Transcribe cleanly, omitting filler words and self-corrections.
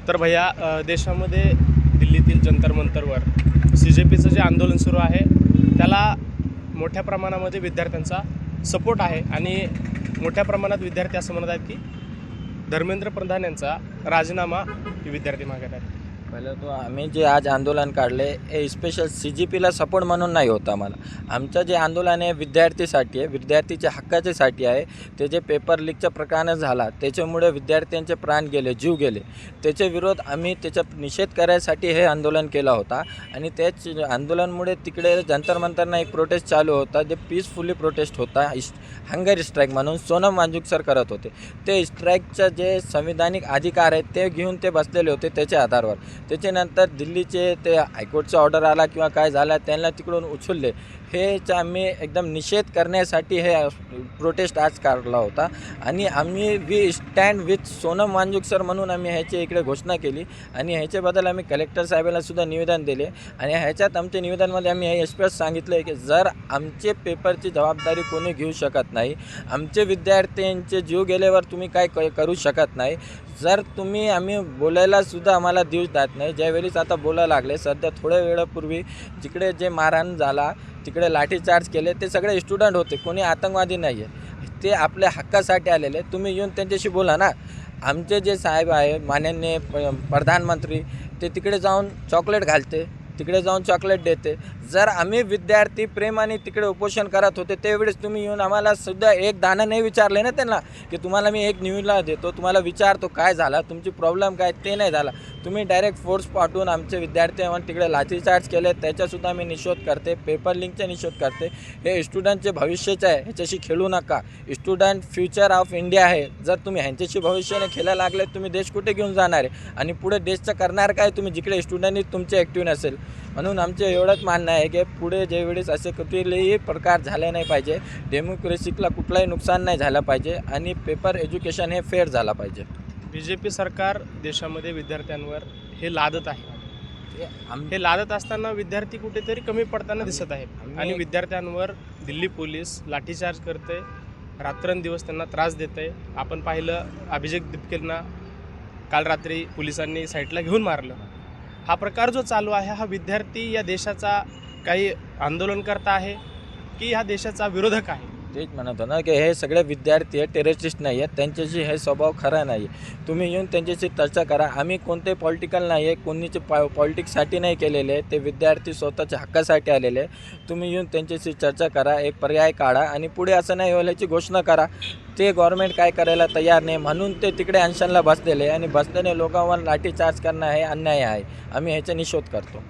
तर भैया देशामध्ये दिल्लीतील जंतर मंतरवर CJPचं जे आंदोलन सुरू आहे त्याला मोठ्या प्रमाणामध्ये विद्यार्थ्यांचा सपोर्ट आहे आणि मोठ्या प्रमाणात विद्यार्थी असं म्हणत आहेत की धर्मेंद्र प्रधान यांचा राजीनामा विद्यार्थी मागत आहेत। पहिलं तो आम्ही जे आज आंदोलन काढले हे स्पेशल CJPला सपोर्ट म्हणून नाही होतं आम्हाला। आमचं जे आंदोलन आहे विद्यार्थीसाठी आहे, विद्यार्थीच्या हक्काच्यासाठी आहे। ते जे पेपर लीकचा प्रकार झाला त्याच्यामुळे विद्यार्थ्यांचे प्राण गेले, जीव गेले, त्याचे विरोध आम्ही त्याचा निषेध करायसाठी हे आंदोलन केला होता। आणि त्याच आंदोलनामुळे तिकडे जंतर मंतरना एक प्रोटेस्ट चालू होता, जे पीसफुली प्रोटेस्ट होता, हंगर स्ट्राईक म्हणून सोनम वांजुक सर करत होते। ते स्ट्राईकचं जे संविधानिक अधिकार आहेत ते घेऊन ते बसलेले होते त्याच्या आधारावर। त्याच्यानंतर दिल्लीचे ते हायकोर्टचा ऑर्डर आला किंवा काय झाला त्यांना तिकडून उचलले, हेच आम्ही एकदम निषेध करण्यासाठी हे प्रोटेस्ट आज काढला होता। आणि आम्ही we stand with Sonam Wangchuk sir म्हणून आम्ही ह्याची इकडे घोषणा केली आणि ह्याच्याबद्दल आम्ही कलेक्टर साहेबांना सुद्धा निवेदन दिले। आणि ह्याच्यात आमच्या निवेदनामध्ये आम्ही हे स्पष्ट सांगितलं आहे की जर आमचे पेपरची जबाबदारी कोणी घेऊ शकत नाही, आमचे विद्यार्थ्यांचे जीव गेल्यावर तुम्ही काय करू शकत नाही, जर तुम्ही आम्ही बोलायला सुद्धा आम्हाला देऊ देत नाही। ज्यावेळीच आता बोलायला लागले, सध्या थोड्या वेळापूर्वी जिकडे जे मारहाण झाला तिकडे लाठीचार्ज केले ते सगळे स्टुडंट होते, कोणी आतंकवादी नाही आहे, ते आपल्या हक्कासाठी आलेले। तुम्ही येऊन त्यांच्याशी बोला ना। आमचे जे साहेब आहे माननीय प्रधानमंत्री ते तिकडे जाऊन चॉकलेट घालते, तिकडे जाऊन चॉकलेट देते। जर आम्ही विद्यार्थी प्रेमाने तिकडे उपोषण करत होते त्यावेळेस तुम्ही येऊन आम्हाला सुद्धा एक दाणं नाही विचारले ना त्यांना की तुम्हाला मी एक न्यूजला देतो, तुम्हाला विचारतो काय झाला, तुमची प्रॉब्लेम काय, ते नाही झाला। तुम्ही डायरेक्ट फोर्स पाठवून आमचे विद्यार्थ्यांवर तिकडे लाठीचार्ज केले, त्याच्यासुद्धा आम्ही निषेध करते, पेपर लिंकचा निषेध करते। हे स्टुडंटचे भविष्याचे आहे, ह्याच्याशी खेळू नका। स्टुडंट फ्युचर ऑफ इंडिया आहे, जर तुम्ही ह्यांच्याशी भविष्याने खेळायला लागले तुम्ही देश कुठे घेऊन जाणार आहे आणि पुढे देशचं करणार काय तुम्ही, जिकडे स्टुडंटनी तुमचे ॲक्टिव्ह नसेल। म्हणून आमचं एवढंच मानणं आहे की पुढे ज्यावेळेस असे कुठलेही प्रकार झाले नाही पाहिजे, डेमोक्रेसीला कुठलाही नुकसान नाही झालं पाहिजे आणि पेपर एज्युकेशन हे फेअर झालं पाहिजे। BJP सरकार देशामध्ये विद्यार्थ्यांवर हे लादत आहे, हे लादत असताना विद्यार्थी कुठेतरी कमी पडताना दिसत आहेत आणि विद्यार्थ्यांवर दिल्ली पोलीस लाठीचार्ज करते, रात्रंदिवस त्यांना त्रास देते। आपण पाहिलं अभिषेक दीपकेंना काल रात्री पोलिसांनी साईटला घेऊन मारलं। हा प्रकार जो चालू आहे हा विद्यार्थी या देशाचा काही आंदोलनकर्ता आहे की ह्या देशाचा विरोधक आहे? तेच म्हणत ना की हे सगळे विद्यार्थी आहे, टेररिस्ट नाही आहेत, त्यांच्याशी हे स्वभाव खरा नाही आहे। तुम्ही येऊन त्यांच्याशी चर्चा करा। आम्ही कोणते पॉलिटिकल नाही आहे, कोणीचे पॉलिटिक्ससाठी नाही केलेले, ते विद्यार्थी स्वतःच्या हक्कासाठी आलेले। तुम्ही येऊन त्यांच्याशी चर्चा करा, एक पर्याय काढा आणि पुढे असं नाही होईल याची घोषणा करा। ते गव्हर्नमेंट काय करायला तयार नाही म्हणून ते तिकडे अनशनला बसलेले आणि बसलेले लोकांवर लाठीचार्ज करणं हे अन्याय आहे। आम्ही ह्याचा निषेध करतो।